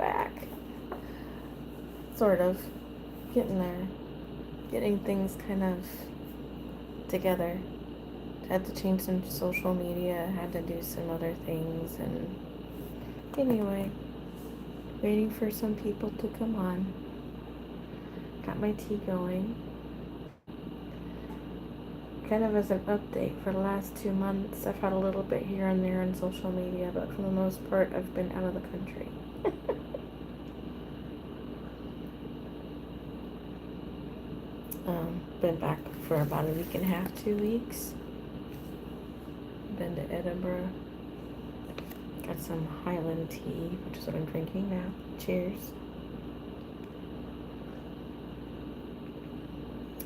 back. Sort of. Getting there. Getting things kind of together. Had to change some social media, had to do some other things, and anyway, waiting for some people to come on. Got my tea going. Kind of as an update, for the last 2 months, I've had a little bit here and there on social media, but for the most part, I've been out of the country. Been back for about a week and a half, 2 weeks. Been to Edinburgh. Got some Highland tea, which is what I'm drinking now. Cheers.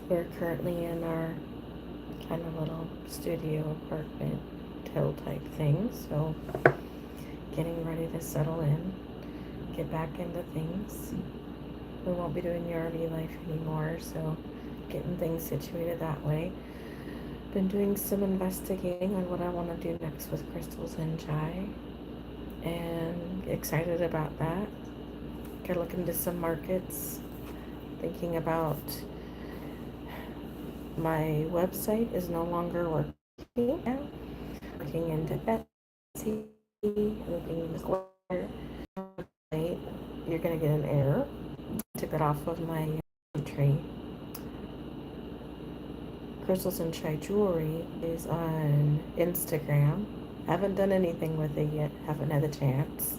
We're currently in our kind of little studio apartment hotel type thing, so getting ready to settle in, get back into things. We won't be doing the RV life anymore, so getting things situated that way. Been doing some investigating on what I want to do next with crystals and chai, and excited about that. Gotta look into some markets, thinking about my website is no longer working now. Looking into Etsy, looking into Square. You're gonna get an error. Took it off of my tree. Crystals and Chai Jewelry is on Instagram. Haven't done anything with it yet. Haven't had the chance.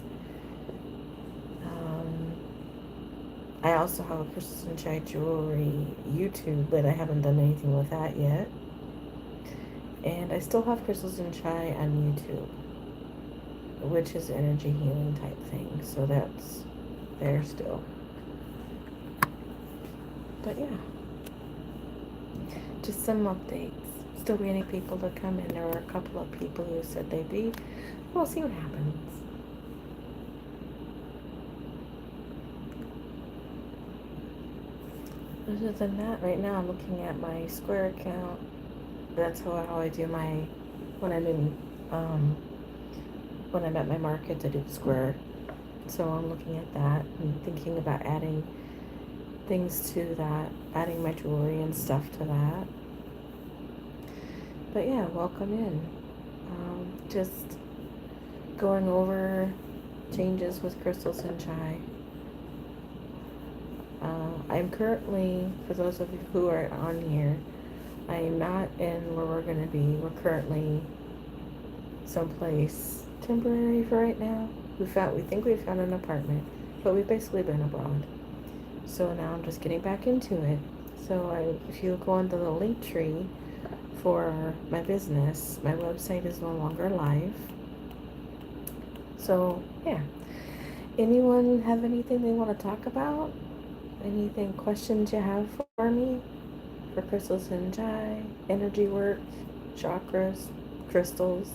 I also have a Crystals and Chai Jewelry YouTube, but I haven't done anything with that yet. And I still have Crystals and Chai on YouTube, which is energy healing type thing. So that's there still. But yeah, just some updates. Still waiting people to come in. There were a couple of people who said they'd be. We'll see what happens. Other than that, right now I'm looking at my Square account. That's how I do my, when I'm in, when I'm at my markets, I do the Square. So I'm looking at that and thinking about adding things to that, adding my jewelry and stuff to that. But yeah, welcome in. Just going over changes with crystals and chai. I'm currently, for those of you who are on here, I am not in where we're going to be. We're currently someplace temporary for right now. We think we found an apartment, but we've basically been abroad. So now I'm just getting back into it. So if you go into the Linktree for my business, my website is no longer live. So yeah, anyone have anything they want to talk about? Anything, questions you have for me for crystals and chai, energy work, chakras, crystals?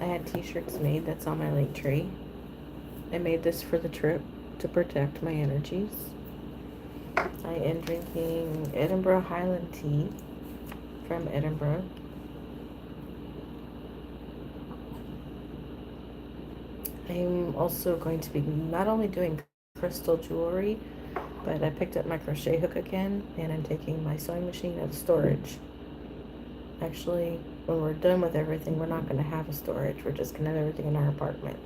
I had t-shirts made. That's on my Linktree. I made this for the trip to protect my energies. I am drinking Edinburgh Highland tea from Edinburgh. I'm also going to be not only doing crystal jewelry, but I picked up my crochet hook again, and I'm taking my sewing machine out of storage. Actually, when we're done with everything, we're not going to have a storage. We're just going to have everything in our apartment.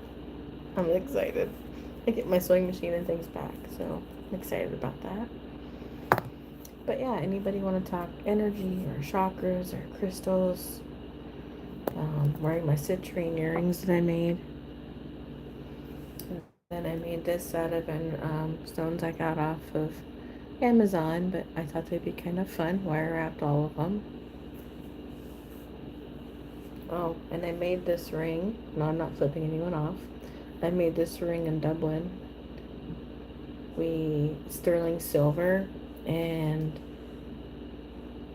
I'm excited. I get my sewing machine and things back, so I'm excited about that. But yeah, anybody want to talk energy or chakras or crystals? Wearing my citrine earrings that I made. And I made this out of stones I got off of Amazon, but I thought they'd be kind of fun. Wire wrapped all of them. Oh, and I made this ring. No, I'm not flipping anyone off. I made this ring in Dublin. Sterling silver, and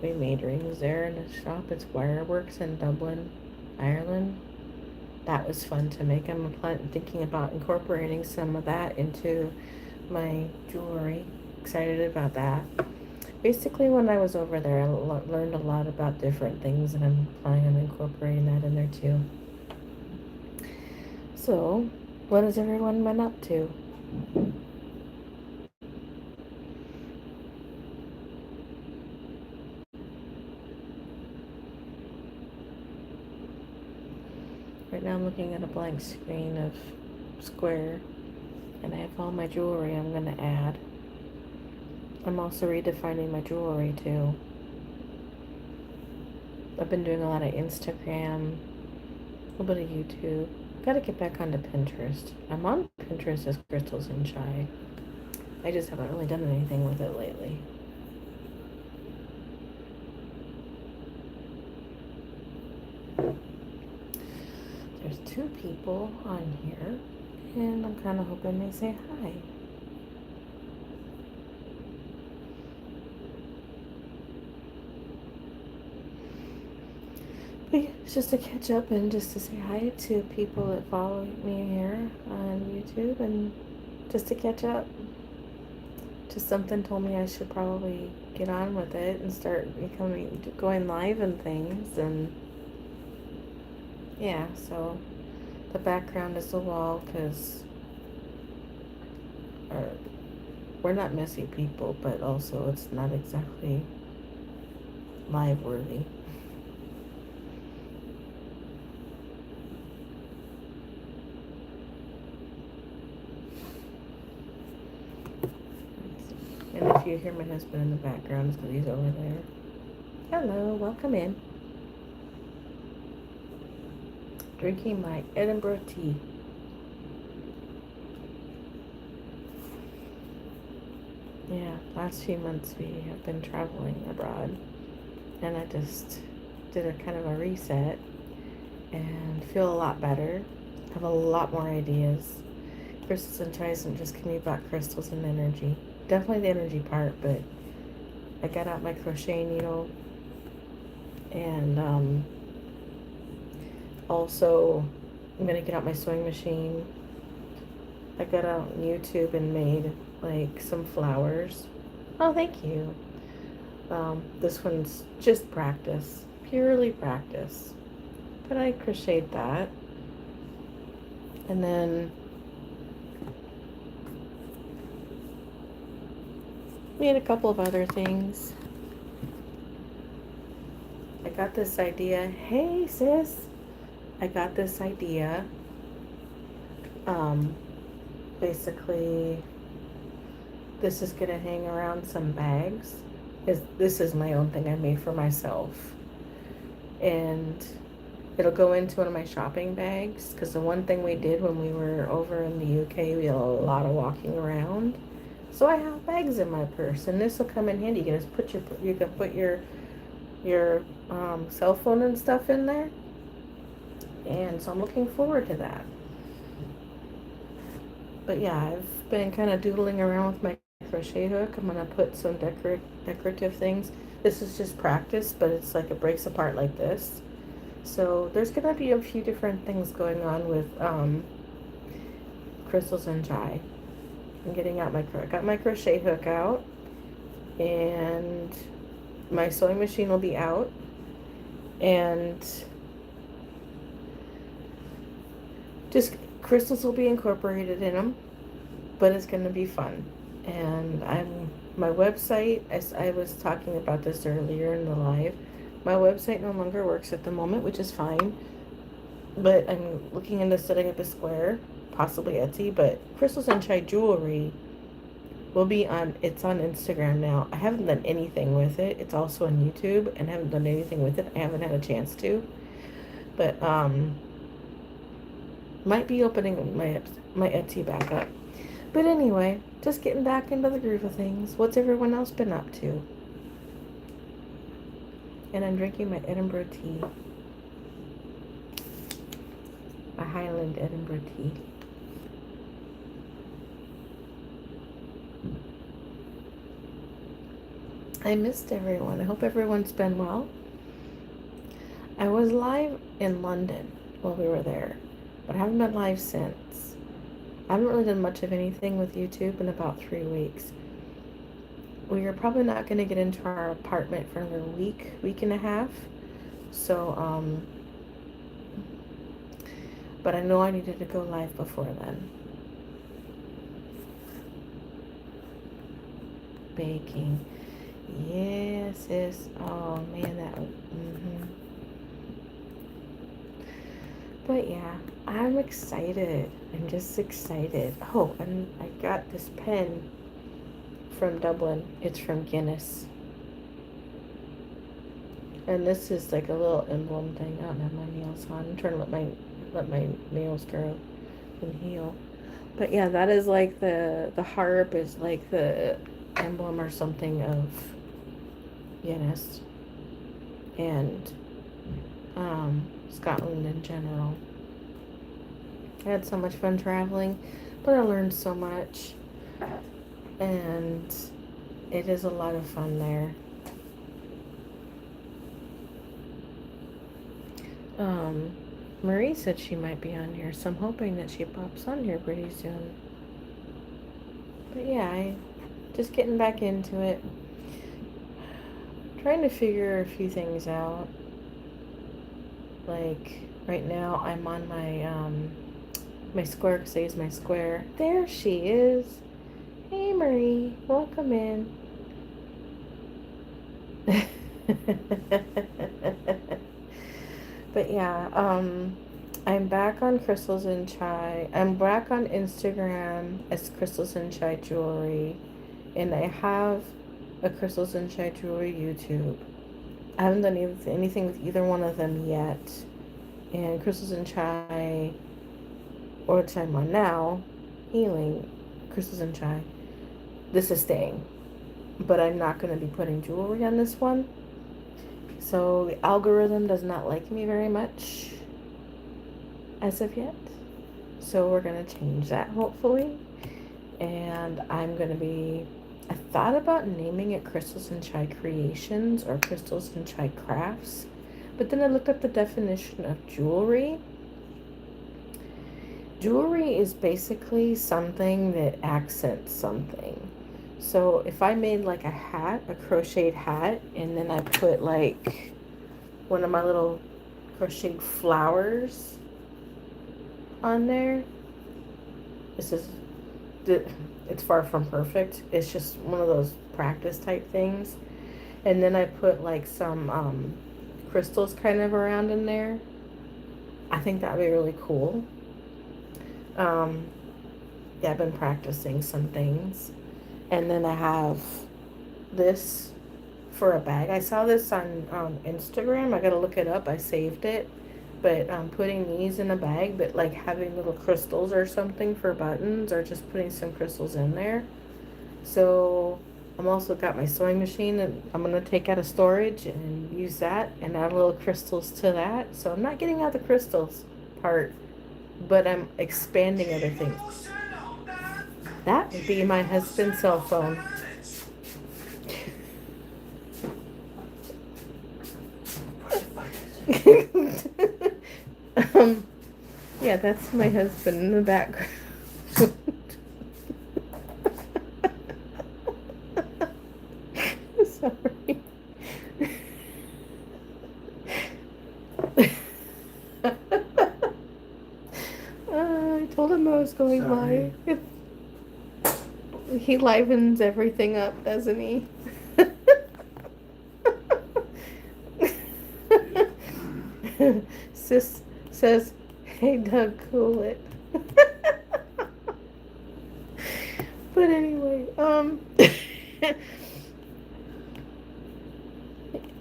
we made rings there in the shop. It's Wireworks in Dublin, Ireland. That was fun to make. I'm thinking about incorporating some of that into my jewelry. Excited about that. basically when I was over there, I learned a lot about different things, and I'm planning on incorporating that in there too. So, what has everyone been up to? Right now I'm looking at a blank screen of square, and I have all my jewelry I'm going to add. I'm also redefining my jewelry too. I've been doing a lot of Instagram, a little bit of YouTube. Gotta get back onto Pinterest. I'm on Pinterest as Crystals and Chai. I just haven't really done anything with it lately. There's 2 people on here, and I'm kind of hoping they say hi. But yeah, it's just to catch up and just to say hi to people that follow me here on YouTube, and just to catch up. Just something told me I should probably get on with it and start going live and things, and yeah, so the background is the wall because we're not messy people, but also it's not exactly live worthy. And if you hear my husband in the background, it's because he's over there. Hello, welcome in. Drinking my Edinburgh tea. Yeah, last few months we have been traveling abroad, and I just did a kind of a reset and feel a lot better. Have a lot more ideas. Crystals and Chai isn't just giving me about crystals and energy. Definitely the energy part, but I got out my crochet needle, and also I'm gonna get out my sewing machine. I got out on YouTube and made like some flowers. Oh, thank you. This one's just practice, purely practice. But I crocheted that. And then made a couple of other things. I got this idea. Hey, sis. I got this idea. Basically, this is going to hang around some bags. This is my own thing I made for myself. And it'll go into one of my shopping bags, because the one thing we did when we were over in the UK, we had a lot of walking around. So I have bags in my purse, and this will come in handy. You can put your cell phone and stuff in there, and so I'm looking forward to that. But yeah, I've been kind of doodling around with my crochet hook. I'm gonna put some decorative things. This is just practice, but it's like it breaks apart like this. So there's gonna be a few different things going on with Crystals and Chai. I'm getting out got my crochet hook out, and my sewing machine will be out, and just crystals will be incorporated in them, but it's going to be fun. And my website, as I was talking about this earlier in the live, my website no longer works at the moment, which is fine, but I'm looking into setting up a Square, possibly Etsy, but Crystals and Chai Jewelry will be it's on Instagram now. I haven't done anything with it. It's also on YouTube, and I haven't done anything with it. I haven't had a chance to, but might be opening my Etsy back up. But anyway, just getting back into the groove of things. What's everyone else been up to? And I'm drinking my Edinburgh tea. My Highland Edinburgh tea. I missed everyone. I hope everyone's been well. I was live in London while we were there, but I haven't been live since. I haven't really done much of anything with YouTube in about 3 weeks. we are probably not going to get into our apartment for another week and a half. So, but I know I needed to go live before then. Baking. Yes, yes. Oh man, that. But yeah, I'm excited. I'm just excited. Oh, and I got this pen from Dublin. It's from Guinness. And this is like a little emblem thing. I don't have my nails on. I'm trying to let my nails grow and heal. But yeah, that is like the harp is like the emblem or something of Guinness and Scotland in general. I had so much fun traveling, but I learned so much, and it is a lot of fun there. Marie said she might be on here, so I'm hoping that she pops on here pretty soon. But yeah, I just getting back into it, trying to figure a few things out. Like right now, I'm on my square because I use my square. There she is. Hey Marie, welcome in. But yeah, I'm back on Crystals and Chai. I'm back on Instagram as Crystals and Chai Jewelry, and I have a Crystals and Chai Jewelry YouTube. I haven't done anything with either one of them yet. And Crystals and Chai, or which I'm on now, Healing, Crystals and Chai. This is staying, but I'm not going to be putting jewelry on this one. So the algorithm does not like me very much as of yet. So we're going to change that hopefully. And I'm going to be, I thought about naming it Crystals and Chai Creations or Crystals and Chai Crafts. But then I looked up the definition of jewelry. Jewelry is basically something that accents something. So if I made like a hat, a crocheted hat, and then I put like one of my little crocheted flowers on there, it's far from perfect. It's just one of those practice type things. And then I put like some crystals kind of around in there. I think that'd be really cool. Yeah, I've been practicing some things. And then I have this for a bag. I saw this on Instagram. I gotta look it up. I saved it. But putting these in a bag, but like having little crystals or something for buttons, or just putting some crystals in there. So I'm also got my sewing machine, and I'm gonna take out of storage and use that and add little crystals to that. So I'm not getting out the crystals part, but I'm expanding other things. That would be my husband's cell phone. Yeah, that's my husband in the background. Sorry. I told him I was going live. He livens everything up, doesn't he? Sis says, "Hey Doug, cool it." But anyway,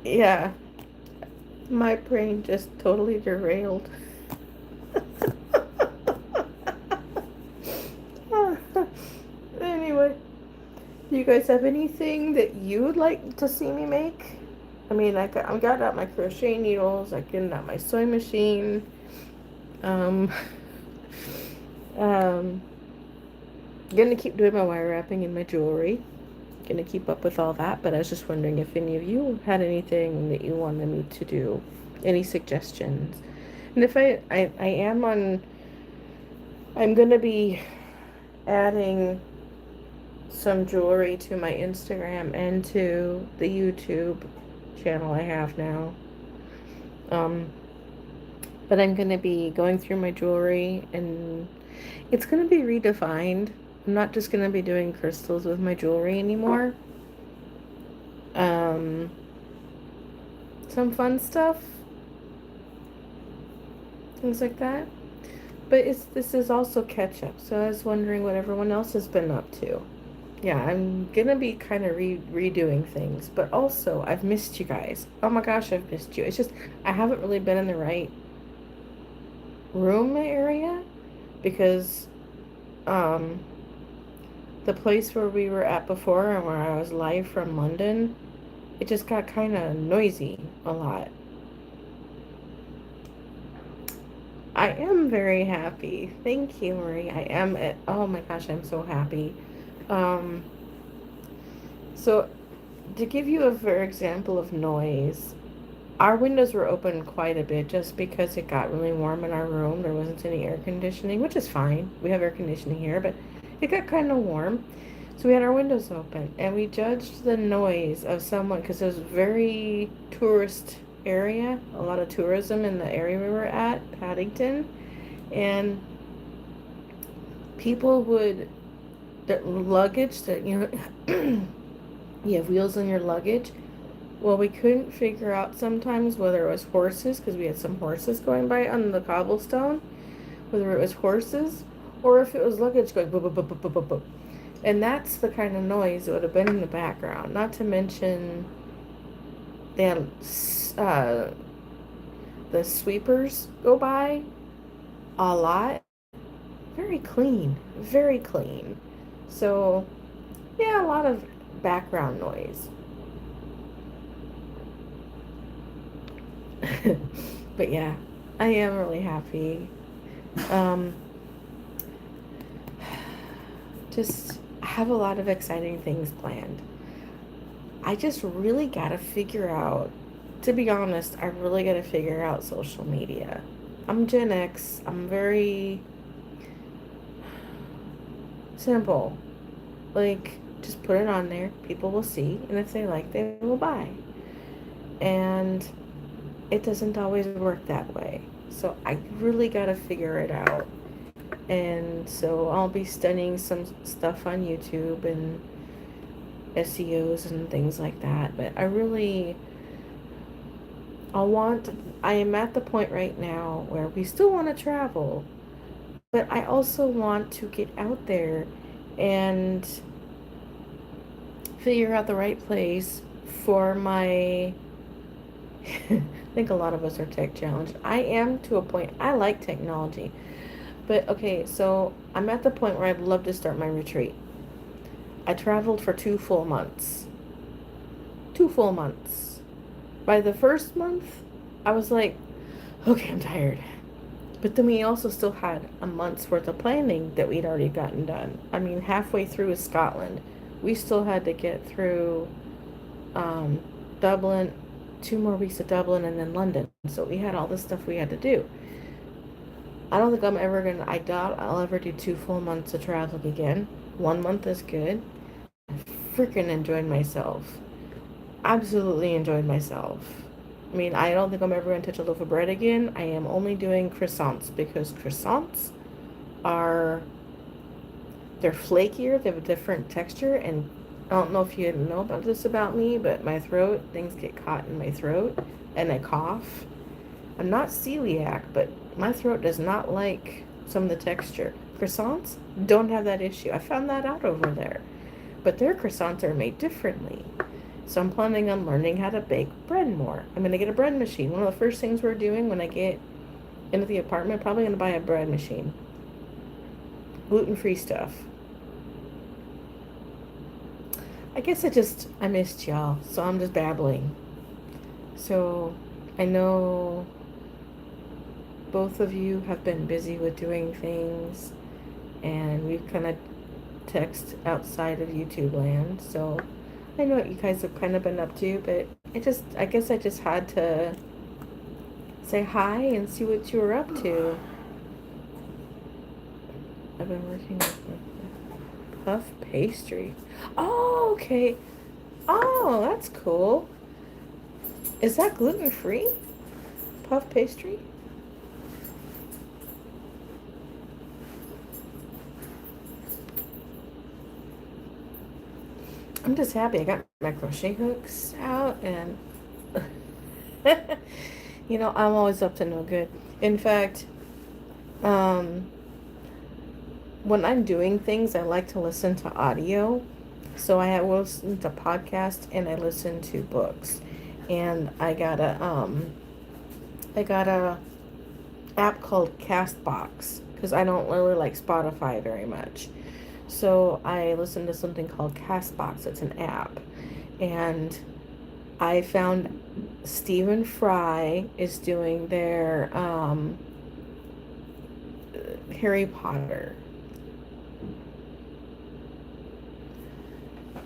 yeah, my brain just totally derailed. Anyway, do you guys have anything that you would like to see me make? I mean, I got out my crochet needles. I got out my sewing machine. Um, gonna keep doing my wire wrapping and my jewelry. Gonna keep up with all that. But I was just wondering if any of you had anything that you wanted me to do. Any suggestions? And if I am on, I'm gonna be adding some jewelry to my Instagram and to the YouTube channel I have now. Um, but I'm going to be going through my jewelry and it's going to be redefined. I'm not just going to be doing crystals with my jewelry anymore. Um, some fun stuff, things like that. But this is also catch up. So I was wondering what everyone else has been up to. Yeah, I'm gonna be kind of redoing things, but also I've missed you guys. Oh my gosh, I've missed you. It's just I haven't really been in the right room area because um the place where we were at before and where I was live from London, it just got kind of noisy a lot. I am very happy. Thank you, Marie. I am oh my gosh, I'm so happy. Um so to give you a for example of noise, our windows were open quite a bit just because it got really warm in our room. There wasn't any air conditioning, which is fine. We have air conditioning here, but it got kind of warm. So we had our windows open and we judged the noise of someone because it was a very tourist area, a lot of tourism in the area we were at, Paddington. And people would, the luggage that, you have wheels on your luggage. Well, we couldn't figure out sometimes whether it was horses, because we had some horses going by on the cobblestone, whether it was horses or if it was luggage going boop, boop, boop, boop, boop, boop, boop. And that's the kind of noise that would have been in the background. Not to mention they had the sweepers go by a lot. Very clean, very clean. So, yeah, a lot of background noise. But yeah, I am really happy. Um, just have a lot of exciting things planned. I just really gotta figure out, to be honest, I really gotta figure out social media. I'm Gen X. I'm very simple. Like, just put it on there. People will see. And if they like, they will buy. And it doesn't always work that way. So I really gotta figure it out. And so I'll be studying some stuff on YouTube and SEOs and things like that. But I am at the point right now where we still want to travel, but I also want to get out there and figure out the right place for my. I think a lot of us are tech challenged. I am to a point, I like technology. But okay, so I'm at the point where I'd love to start my retreat. I traveled for 2 full months. 2 full months. By the first month, I was like, okay, I'm tired. But then we also still had a month's worth of planning that we'd already gotten done. I mean, halfway through is Scotland. We still had to get through um, Dublin, 2 more weeks of Dublin, and then London. So we had all this stuff we had to do. I doubt I'll ever do 2 full months of traveling again. 1 month is good. Freaking enjoyed myself. Absolutely enjoyed myself. I mean, I don't think I'm ever going to touch a loaf of bread again. I am only doing croissants because croissants are, they're flakier, they have a different texture, and I don't know if you know about this about me, but my throat, things get caught in my throat, and I cough. I'm not celiac, but my throat does not like some of the texture. Croissants don't have that issue. I found that out over there. But their croissants are made differently. So I'm planning on learning how to bake bread more. I'm going to get a bread machine. One of the first things we're doing when I get into the apartment, probably going to buy a bread machine. Gluten-free stuff. I guess I missed y'all, so I'm just babbling. So I know both of you have been busy with doing things, and we've kind of text outside of YouTube land, so I know what you guys have kind of been up to, but I guess I just had to say hi and see what you were up to. I've been working with Puff pastry. Oh, okay. Oh, that's cool. Is that gluten-free? Puff pastry? I'm just happy I got my crochet hooks out and I'm always up to no good. In fact, um, when I'm doing things, I like to listen to audio. So I will listen to podcasts and I listen to books. And I got a app called Castbox because I don't really like Spotify very much. So I listen to something called Castbox. It's an app. And I found Stephen Fry is doing their Harry Potter.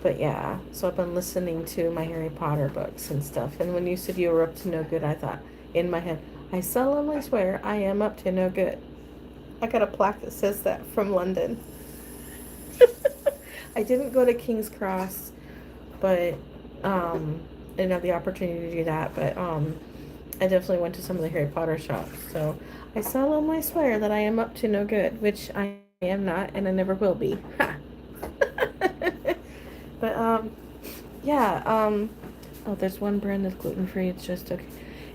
But yeah, so I've been listening to my Harry Potter books and stuff. And when you said you were up to no good, I thought in my head, I solemnly swear I am up to no good. I got a plaque that says that from London. I didn't go to King's Cross, but I didn't have the opportunity to do that. But I definitely went to some of the Harry Potter shops. So I solemnly swear that I am up to no good, which I am not, and I never will be. Ha! But yeah. Oh, there's one brand that's gluten free. It's just okay.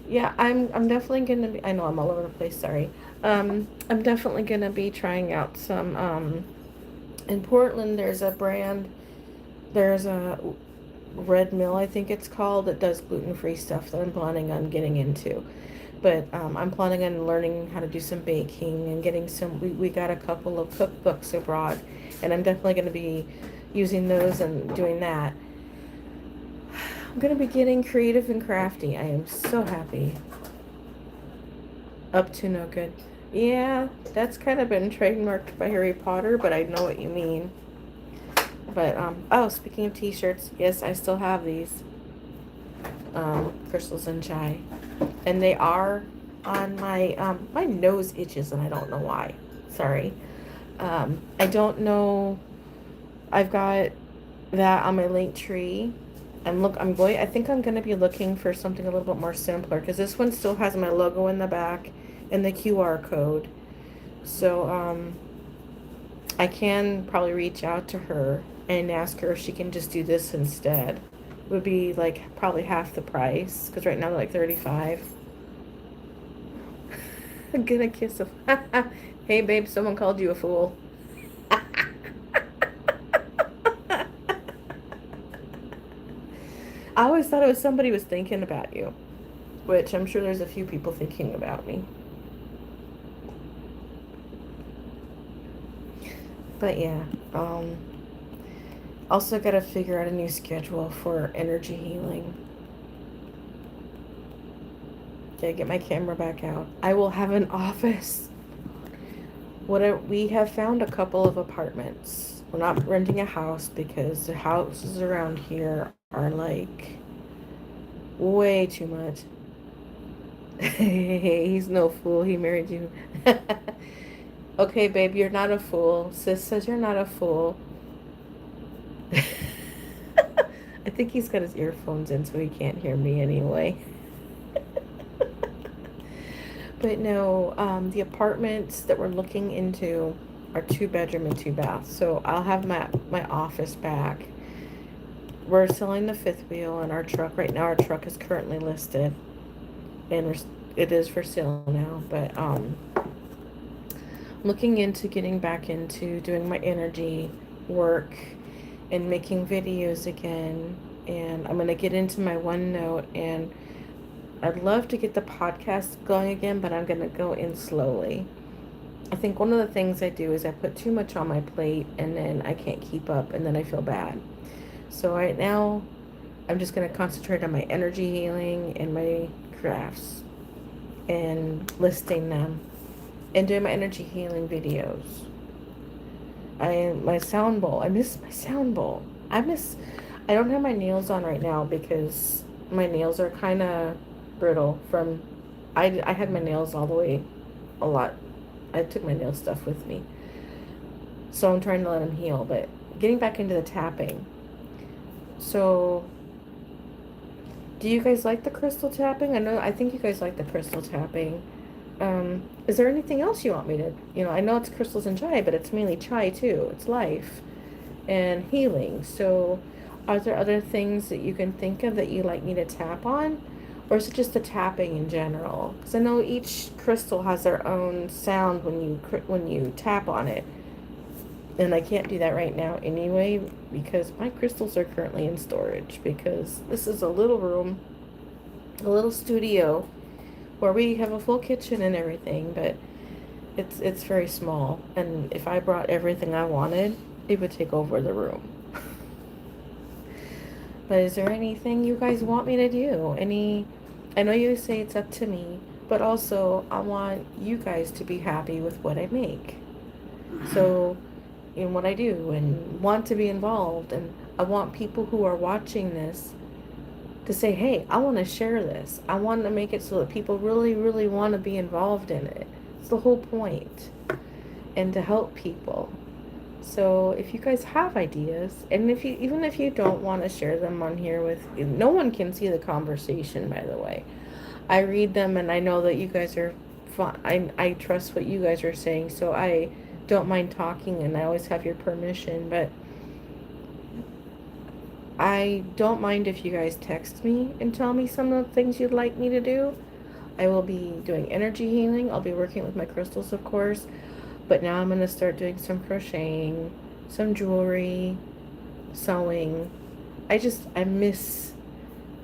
Yeah, I'm definitely gonna be. I know I'm all over the place. Sorry. I'm definitely gonna be trying out some. In Portland, there's a brand. There's a Red Mill, I think it's called, that does gluten free stuff that I'm planning on getting into. But I'm planning on learning how to do some baking and getting some. We got a couple of cookbooks abroad, and I'm definitely going to be using those and doing that. I'm going to be getting creative and crafty. I am so happy. Up to no good. Yeah, that's kind of been trademarked by Harry Potter, but I know what you mean. But oh, speaking of t-shirts, yes, I still have these. Crystals and Chai. And they are on my nose itches and I don't know why. Sorry. I don't know. I've got that on my Linktree. I think I'm going to be looking for something a little bit more simpler because this one still has my logo in the back and the QR code. So, I can probably reach out to her and ask her if she can just do this instead. It would be like probably half the price because right now they're like 35. I'm gonna kiss him. Hey babe, someone called you a fool. I always thought it was somebody was thinking about you, which I'm sure there's a few people thinking about me. But yeah, also got to figure out a new schedule for energy healing. Gotta get my camera back out. I will have an office. We have found a couple of apartments. We're not renting a house because the houses around here are like way too much. He's no fool. He married you. Okay, babe, you're not a fool. Sis says you're not a fool. I think he's got his earphones in so he can't hear me anyway. But no, the apartments that we're looking into are 2 bedroom and 2 bath. So I'll have my office back. We're selling the fifth wheel and our truck. Right now our truck is currently listed. And it is for sale now. But looking into getting back into doing my energy work and making videos again. And I'm going to get into my OneNote, and I'd love to get the podcast going again, but I'm going to go in slowly. I think one of the things I do is I put too much on my plate and then I can't keep up and then I feel bad. So right now I'm just going to concentrate on my energy healing and my crafts and listing them and doing my energy healing videos. My sound bowl. I miss my sound bowl. I don't have my nails on right now because my nails are kind of brittle from, I had my nails all the way a lot. I took my nail stuff with me. So I'm trying to let them heal, but getting back into the tapping. So, do you guys like the crystal tapping? I think you guys like the crystal tapping. Is there anything else you want me to, I know it's crystals and chai, but it's mainly chai too. It's life and healing. So, are there other things that you can think of that you like me to tap on? Or is it just the tapping in general? Because I know each crystal has their own sound when you tap on it. And I can't do that right now anyway because my crystals are currently in storage because this is a little room, a little studio where we have a full kitchen and everything, but it's very small, and if I brought everything I wanted, it would take over the room. But is there anything you guys want me to do? I know you say it's up to me, but also I want you guys to be happy with what I make. So, in what I do and want to be involved, and I want people who are watching this to say, hey, I want to share this. I want to make it so that people really, really want to be involved in it. It's the whole point. And to help people. So if you guys have ideas, and even if you don't want to share them on here no one can see the conversation, by the way. I read them and I know that you guys are fun. I trust what you guys are saying, so I don't mind talking and I always have your permission, but I don't mind if you guys text me and tell me some of the things you'd like me to do. I will be doing energy healing. I'll be working with my crystals, of course. But now I'm going to start doing some crocheting, some jewelry, sewing. I miss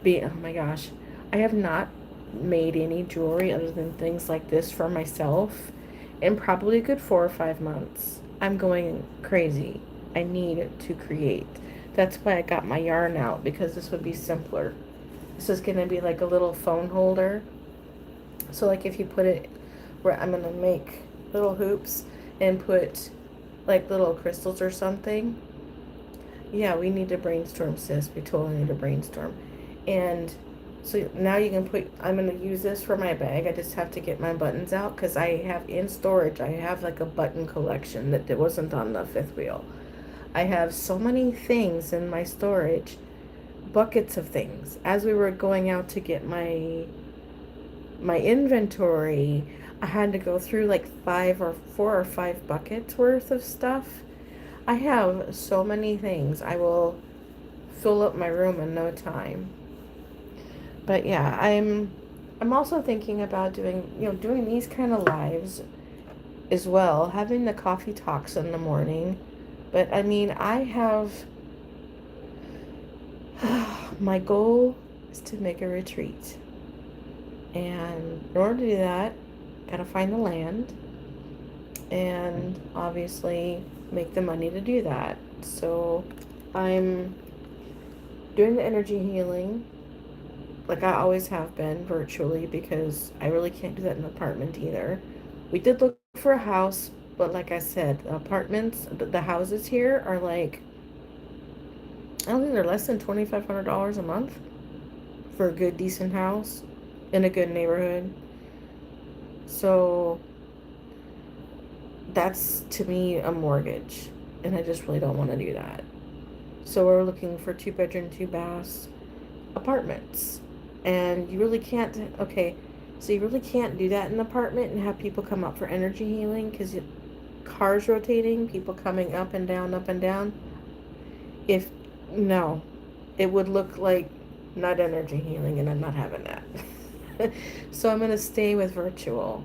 being, oh my gosh. I have not made any jewelry other than things like this for myself in probably a good 4 or 5 months. I'm going crazy. I need to create. That's why I got my yarn out, because this would be simpler. This is going to be like a little phone holder. So like if you put it where I'm going to make little hoops and put like little crystals or something. Yeah, we need to brainstorm, sis. We totally need to brainstorm. And so now you can I'm going to use this for my bag. I just have to get my buttons out because I have in storage, I have like a button collection that wasn't on the fifth wheel. I have so many things in my storage, buckets of things. As we were going out to get my inventory, I had to go through like 4 or 5 buckets worth of stuff. I have so many things. I will fill up my room in no time. But yeah, I'm also thinking about doing these kind of lives as well, having the coffee talks in the morning. But I mean, I have my goal is to make a retreat. And in order to do that, gotta find the land and obviously make the money to do that. So I'm doing the energy healing like I always have been, virtually, because I really can't do that in an apartment either. We did look for a house, but like I said, the apartments, the houses here are like, I don't think they're less than $2,500 a month for a good, decent house in a good neighborhood. So that's to me a mortgage, and I just really don't want to do that. So we're looking for 2 bedroom, 2 baths apartments. And you really can't, okay, so you really can't do that in an apartment and have people come up for energy healing because cars rotating, people coming up and down, up and down. No, it would look like not energy healing, and I'm not having that. So I'm going to stay with virtual.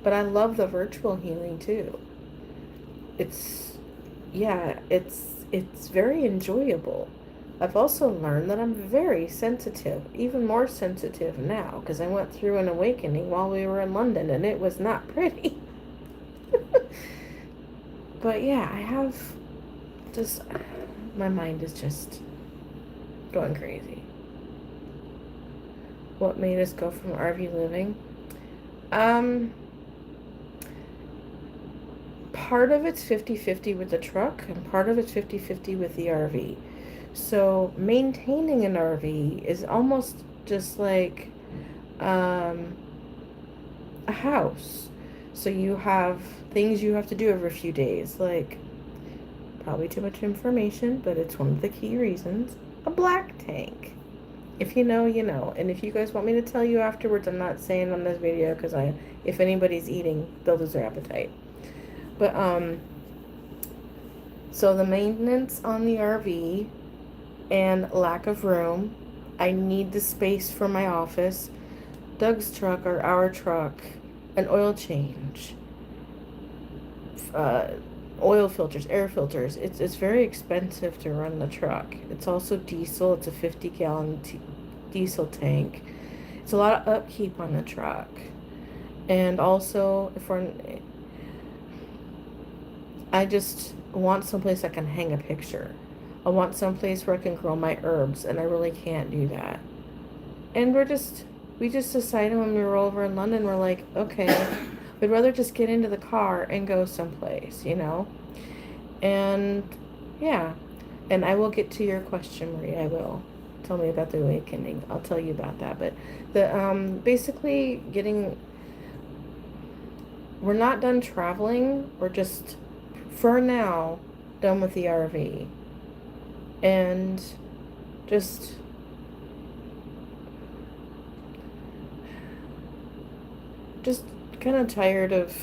But I love the virtual healing too. It's, yeah, it's very enjoyable. I've also learned that I'm very sensitive, even more sensitive now, because I went through an awakening while we were in London, and it was not pretty. But yeah, I have just, my mind is just going crazy. What made us go from RV living? Part of it's 50-50 with the truck, and part of it's 50-50 with the RV. So maintaining an RV is almost just like a house. So you have things you have to do every few days, like probably too much information, but it's one of the key reasons. A black tank. If you know, you know. And if you guys want me to tell you afterwards, I'm not saying on this video because if anybody's eating, they'll lose their appetite. But, so the maintenance on the RV and lack of room. I need the space for my office. Doug's truck or our truck, an oil change, uh, oil filters, air filters. It's very expensive to run the truck. It's also diesel. It's a 50-gallon diesel tank. It's a lot of upkeep on the truck. And also, I just want someplace I can hang a picture. I want someplace where I can grow my herbs, and I really can't do that. And we just decided when we were over in London, we're like, okay, we'd rather just get into the car and go someplace, you know? And yeah, and I will get to your question, Marie. I will. Tell me about the awakening. I'll tell you about that. But basically we're not done traveling. We're just, for now, done with the RV. And just kind of tired of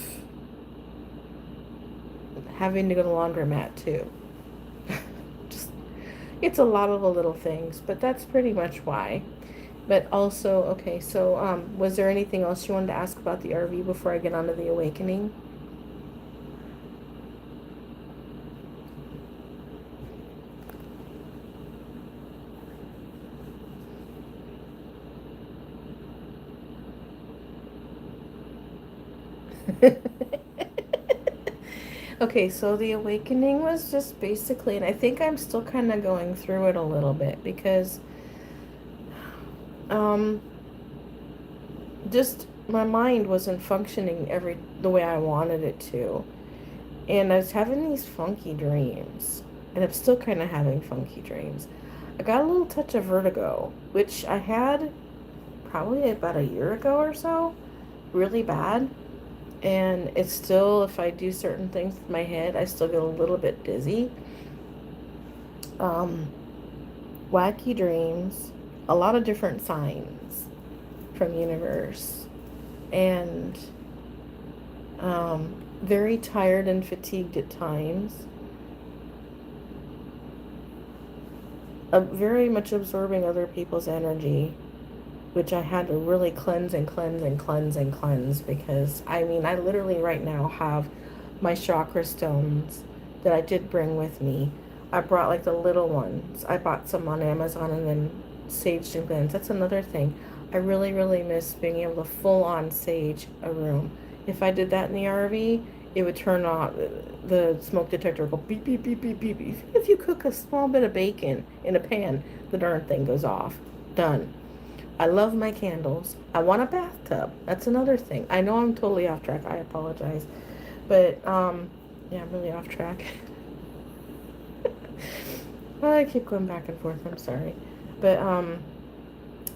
having to go to the laundromat too. Just, it's a lot of the little things, but that's pretty much why. But also, okay, so was there anything else you wanted to ask about the RV before I get on to the awakening? Okay, so the awakening was just basically, and I think I'm still kind of going through it a little bit because um just my mind wasn't functioning the way I wanted it to. And I was having these funky dreams, and I'm still kind of having funky dreams. I got a little touch of vertigo, which I had probably about a year ago or so, really bad. And it's still, if I do certain things with my head, I still get a little bit dizzy. Um, Wacky dreams, a lot of different signs from the universe, and very tired and fatigued at times. Very much absorbing other people's energy, which I had to really cleanse and cleanse and cleanse and cleanse because I mean, I literally right now have my chakra stones that I did bring with me. I brought like the little ones. I bought some on Amazon and then saged and cleansed. That's another thing. I really, really miss being able to full on sage a room. If I did that in the RV, it would turn off the smoke detector would go beep beep beep beep beep. Even if you cook a small bit of bacon in a pan, the darn thing goes off. Done. I love my candles. I want a bathtub. That's another thing. I know I'm totally off track. I apologize. But, yeah, I'm really off track. I keep going back and forth. I'm sorry. But,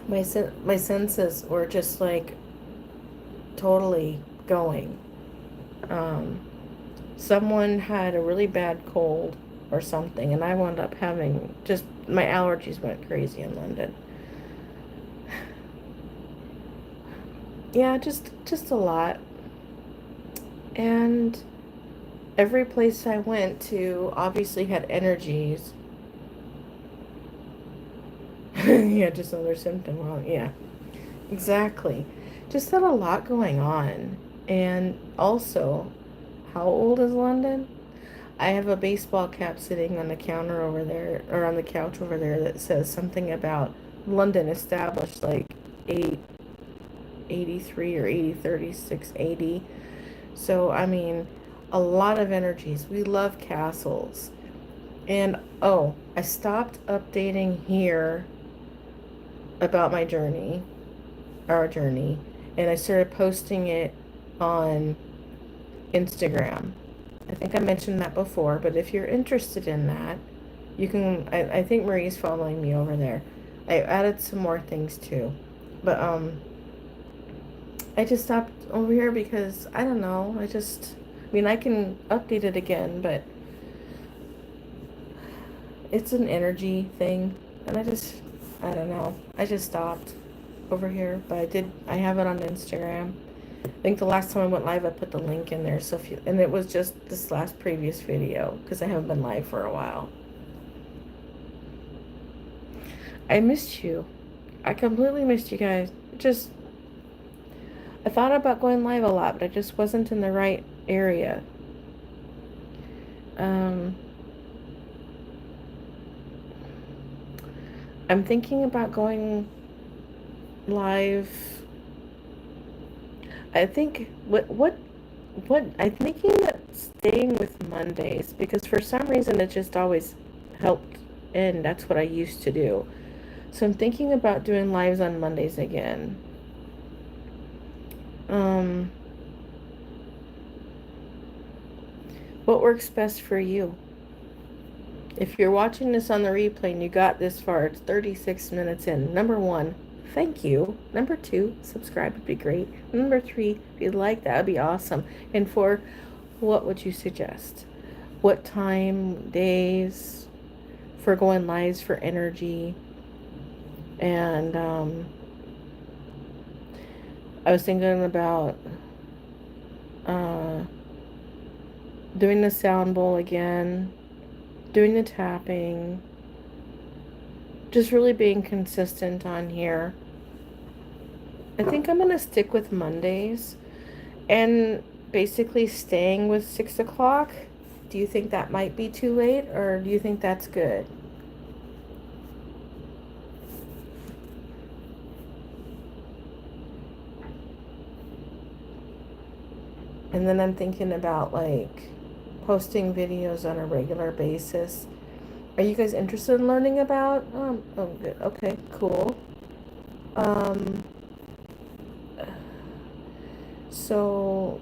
my senses were just, like, totally going. Someone had a really bad cold or something, and I wound up having just, my allergies went crazy in London. Yeah, just a lot. And every place I went to obviously had energies. Yeah, just another symptom. Well, yeah, exactly. Just had a lot going on. And also, how old is London? I have a baseball cap sitting on the counter over there, or on the couch over there, that says something about London established like 883 or 8036 AD. So, I mean, a lot of energies. We love castles. And, oh, I stopped updating here about my journey, our journey, and I started posting it on Instagram. I think I mentioned that before, but if you're interested in that, you can, I think Marie's following me over there. I added some more things too. But, I just stopped over here because, I don't know, I mean, I can update it again, but it's an energy thing, and I don't know. I just stopped over here, but I have it on Instagram. I think the last time I went live, I put the link in there. So if you, and it was just this last previous video because I haven't been live for a while. I missed you. I completely missed you guys. I thought about going live a lot, but I just wasn't in the right area. Um, I'm thinking about going live. I think what I'm thinking that staying with Mondays because for some reason it just always helped and that's what I used to do. So I'm thinking about doing lives on Mondays again. What works best for you? If you're watching this on the replay and you got this far, it's 36 minutes in. Number 1, thank you. Number 2, subscribe would be great. Number 3, if you'd like, that would be awesome. And 4, what would you suggest? What time, days for going lives for energy? And I was thinking about doing the sound bowl again, doing the tapping, just really being consistent on here. I think I'm going to stick with Mondays and basically staying with 6 o'clock. Do you think that might be too late or do you think that's good? And then I'm thinking about like posting videos on a regular basis. Are you guys interested in learning about? Oh, good. Okay, cool. So,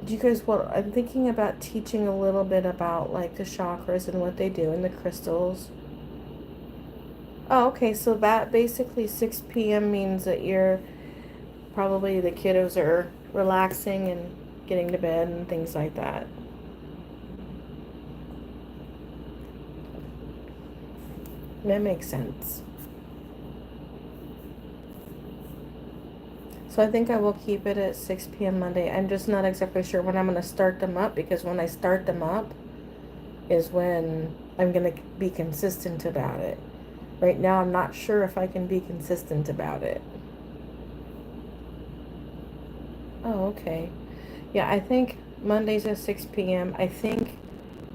do you guys want? I'm thinking about teaching a little bit about like the chakras and what they do and the crystals. Oh, okay. So that basically 6 p.m. means that you're probably the kiddos are relaxing and getting to bed and things like that. That makes sense. So I think I will keep it at 6 p.m. Monday. I'm just not exactly sure when I'm going to start them up because when I start them up is when I'm going to be consistent about it. Right now, I'm not sure if I can be consistent about it. Oh, okay. Yeah, I think Mondays at 6 p.m. I think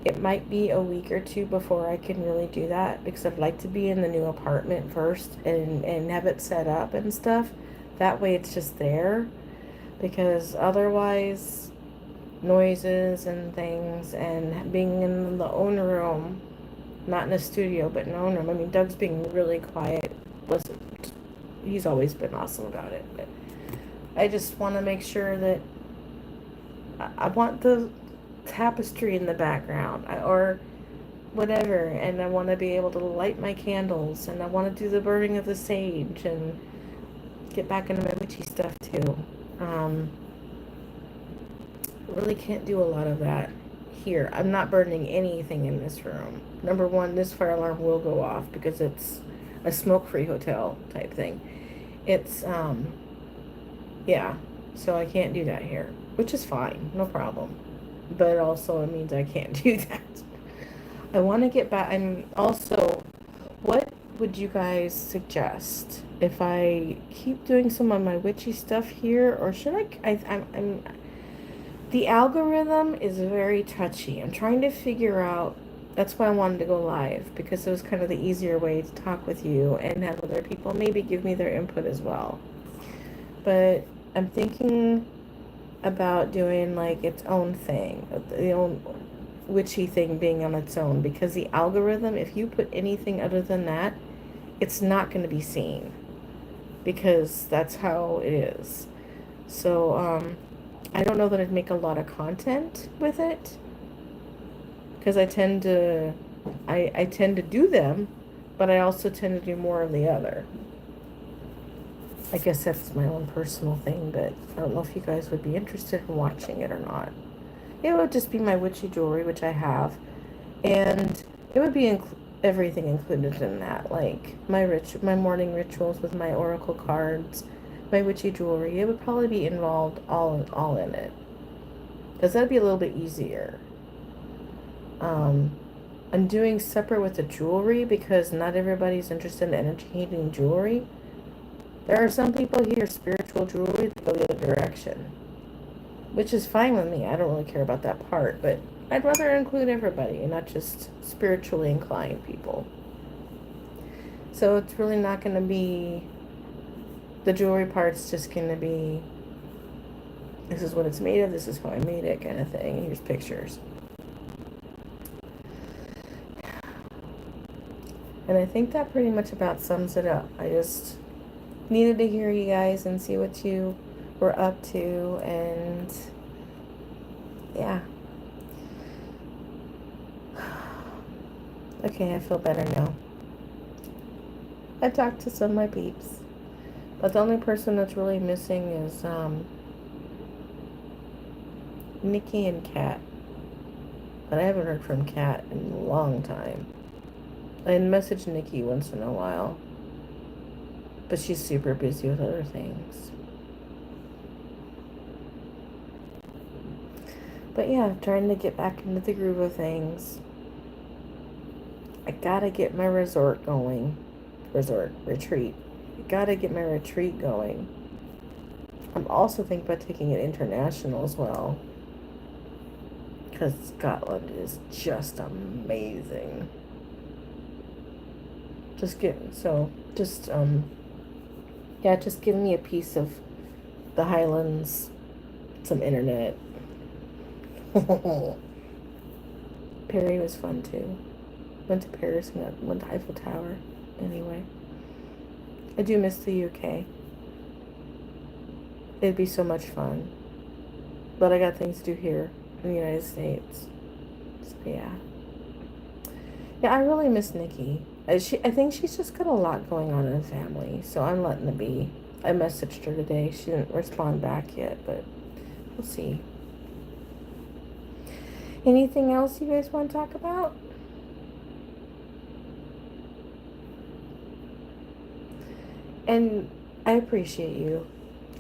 it might be a week or two before I can really do that because I'd like to be in the new apartment first and have it set up and stuff. That way it's just there because otherwise noises and things and being in the own room, not in a studio, but in the own room. I mean, Doug's being really quiet. Listen, he's always been awesome about it, but I just want to make sure that I want the tapestry in the background or whatever, and I want to be able to light my candles, and I want to do the burning of the sage and get back into my witchy stuff too. Really can't do a lot of that here. I'm not burning anything in this room. Number 1, this fire alarm will go off because it's a smoke-free hotel type thing. It's yeah, so I can't do that here, which is fine, no problem. But also it means I can't do that. I want to get back, and also, what would you guys suggest if I keep doing some of my witchy stuff here, or should I'm the algorithm is very touchy. I'm trying to figure out. That's why I wanted to go live because it was kind of the easier way to talk with you and have other people maybe give me their input as well. But I'm thinking about doing like its own thing, the own witchy thing being on its own, because the algorithm, if you put anything other than that, it's not going to be seen because that's how it is. So I don't know that I'd make a lot of content with it because I tend to do them, but I also tend to do more of the other. I guess that's my own personal thing, but I don't know if you guys would be interested in watching it or not. It would just be my witchy jewelry, which I have, And it would be everything included in that, like my morning rituals with my oracle cards, my witchy jewelry. It would probably be involved all in it, because that'd be a little bit easier. Um, I'm doing separate with the jewelry because not everybody's interested in energy healing jewelry. There are some people here, spiritual jewelry, that go the other direction, which is fine with me. I don't really care about that part, but I'd rather include everybody and not just spiritually inclined people. So it's really not going to be, the jewelry part's just going to be, this is what it's made of, this is how I made it kind of thing, and here's pictures. And I think that pretty much about sums it up. I just needed to hear you guys and see what you were up to, and yeah. Okay, I feel better now. I talked to some of my peeps, but the only person that's really missing is Nikki and Kat. But I haven't heard from Kat in a long time. I message Nikki once in a while, but she's super busy with other things. But yeah, trying to get back into the groove of things. I gotta get my retreat. I gotta get my retreat going. I'm also thinking about taking it international as well, because Scotland is just amazing. Just give me a piece of the Highlands, some internet. Paris was fun too. Went to Paris and went to Eiffel Tower. Anyway, I do miss the UK. It'd be so much fun. But I got things to do here in the United States. So yeah. Yeah, I really miss Nikki. I think she's just got a lot going on in the family, so I'm letting it be. I messaged her today. She didn't respond back yet, but we'll see. Anything else you guys want to talk about? And I appreciate you.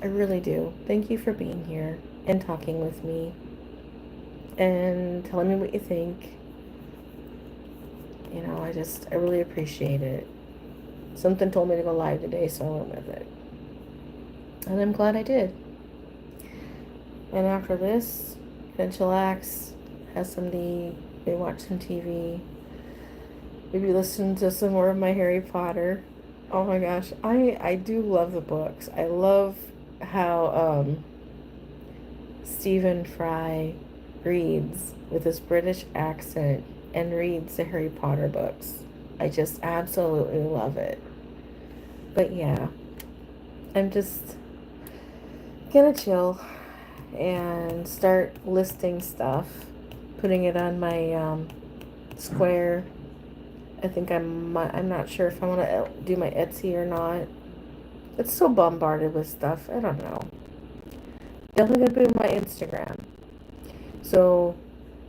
I really do. Thank you for being here and talking with me and telling me what you think. You know, I really appreciate it. Something told me to go live today, so I went with it. And I'm glad I did. And after this, gonna chillax, have some to eat, maybe watch some TV, maybe listen to some more of my Harry Potter. Oh my gosh, I do love the books. I love how Stephen Fry reads with his British accent and reads the Harry Potter books. I just absolutely love it. But yeah, I'm just gonna chill and start listing stuff, putting it on my Square. I think I'm not sure if I want to do my Etsy or not. It's so bombarded with stuff. I don't know. Definitely gonna put it on my Instagram. So,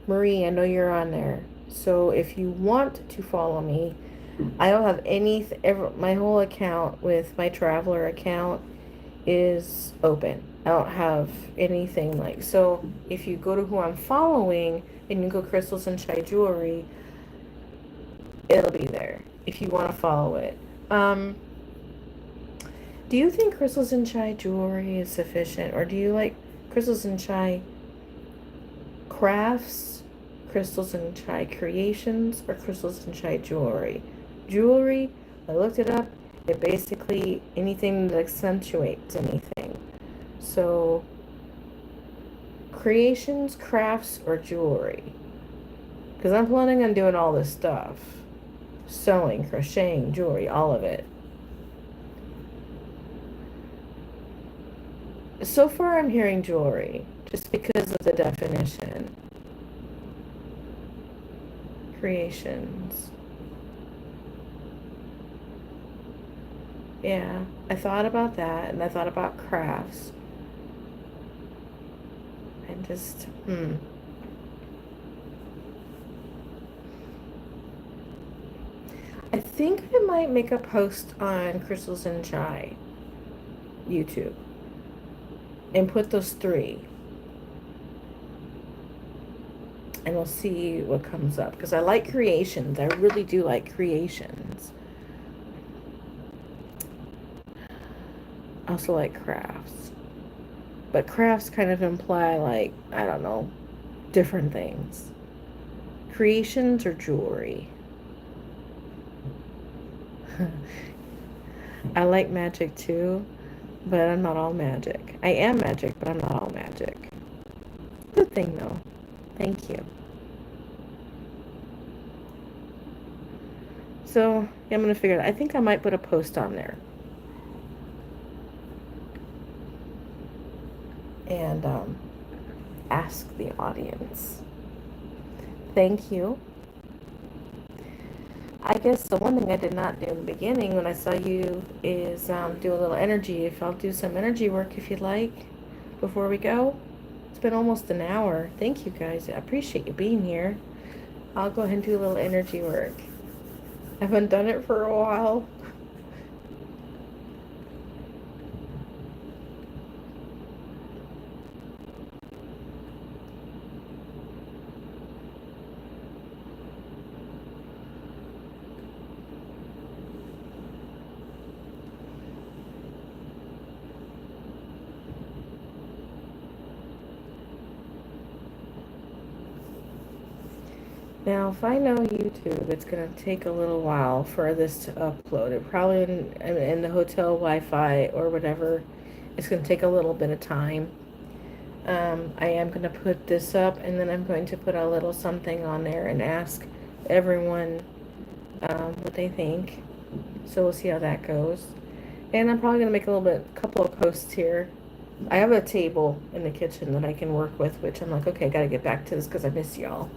Marie, I know you're on there. So if you want to follow me, I don't have my whole account with my traveler account is open. I don't have anything like, so if you go to who I'm following and you go Crystals and Chai Jewelry, it'll be there if you want to follow it. Do you think Crystals and Chai Jewelry is sufficient, or do you like Crystals and Chai Crafts, Crystals and Chai Creations, or Crystals and Chai Jewelry? Jewelry, I looked it up, it basically anything that accentuates anything. So, creations, crafts, or jewelry? Because I'm planning on doing all this stuff. Sewing, crocheting, jewelry, all of it. So far I'm hearing jewelry, just because of the definition. Creations. Yeah, I thought about that, and I thought about crafts. And just, think I might make a post on Crystals and Chai YouTube and put those 3. And we'll see what comes up. Because I like creations. I really do like creations. I also like crafts. But crafts kind of imply, like, I don't know, different things. Creations or jewelry. I like magic too, but I'm not all magic. I am magic, but I'm not all magic. Good thing though. Thank you. So, yeah, I'm going to figure it out. I think I might put a post on there. And ask the audience. Thank you. I guess the one thing I did not do in the beginning when I saw you is do a little energy. If I'll do some energy work if you'd like before we go. It's been almost an hour. Thank you guys. I appreciate you being here. I'll go ahead and do a little energy work. I haven't done it for a while. Now, if I know YouTube, it's going to take a little while for this to upload. It probably in the hotel Wi-Fi or whatever, it's going to take a little bit of time. I am going to put this up, and then I'm going to put a little something on there and ask everyone what they think. So we'll see how that goes. And I'm probably going to make a couple of posts here. I have a table in the kitchen that I can work with, which I'm like, okay, I got to get back to this because I miss y'all.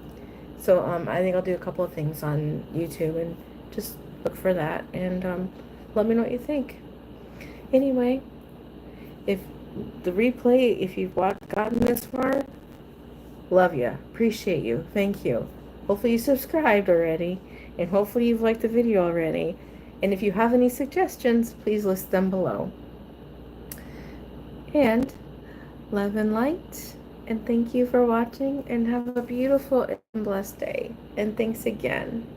So I think I'll do a couple of things on YouTube and just look for that and let me know what you think. Anyway, if the replay, if you've gotten this far, love you, appreciate you, thank you. Hopefully you subscribed already, and hopefully you've liked the video already. And if you have any suggestions, please list them below. And love and light. And thank you for watching, and have a beautiful and blessed day. And thanks again.